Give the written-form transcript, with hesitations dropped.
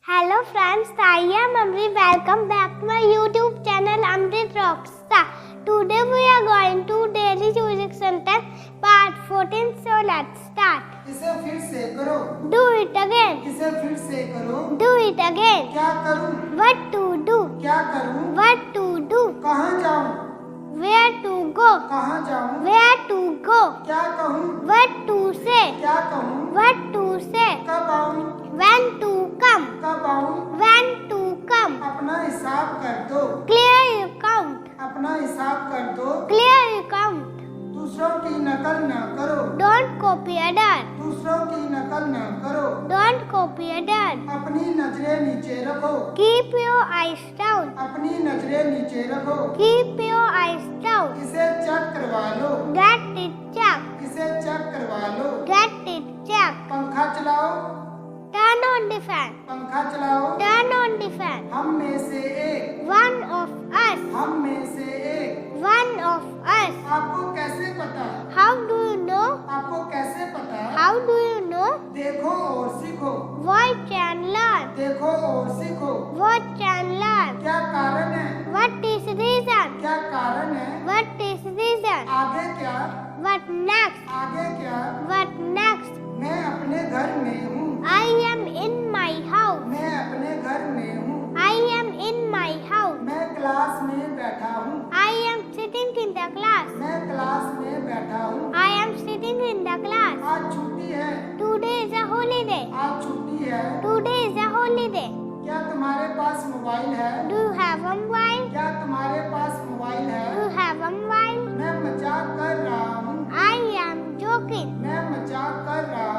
Hello friends, I am Amri. Welcome back to my YouTube channel Amrit Rockstar. Today we are going to daily music sentence part 14. So let's start. इसे फिर से करो. Do it again. इसे फिर से करो. Do it again. क्या करूं? What to do? क्या करूं? What to do? कहाँ जाऊं? Where to go? कहाँ जाऊं? Where to go? क्या कहूं? What to say? क्या कहूं? What to say? कब आऊं? When to come? कब आऊं? When to come? अपना हिसाब कर दो. Clear your count. अपना हिसाब कर दो. Clear your count. दूसरों की नकल न करो. Don't copy other. दूसरों की नकल न करो. Don't copy other. अपनी नजरें नीचे रखो. Keep your eyes down. अपनी नजरें नीचे रखो. Keep your eyes down. इसे चेक करवा लो. Get it checked. इसे चेक करवा लो. Get it checked. पंखा चलाओ. Turn on the fan. पंखा चलाओ. Turn on the fan. हम में से एक. One of us. हम में से एक. One of us. आपको कैसे पता? How do you know? आपको कैसे पता? How do you know? देखो और सीखो. Watch and learn. देखो और सीखो. Watch and learn. क्या कारण है? What is reason? क्या कारण है? What is reason? आगे क्या? What next? आगे क्या? What next? मैं अपने घर में हूँ. I am in my house. मैं अपने घर में हूँ. I am in my house. मैं क्लास में बैठा हूँ. I am sitting in the class. मैं क्लास में बैठा हूँ. I am sitting in the class. आज छुट्टी है. Today is a holiday. आज छुट्टी है. Today is a holiday. क्या तुम्हारे पास मोबाइल है? Do you have a mobile? क्या तुम्हारे पास मोबाइल Do है? you have a mobile? मैं मजाक कर रहा हूँ. I am joking. मैं मजाक कर रहा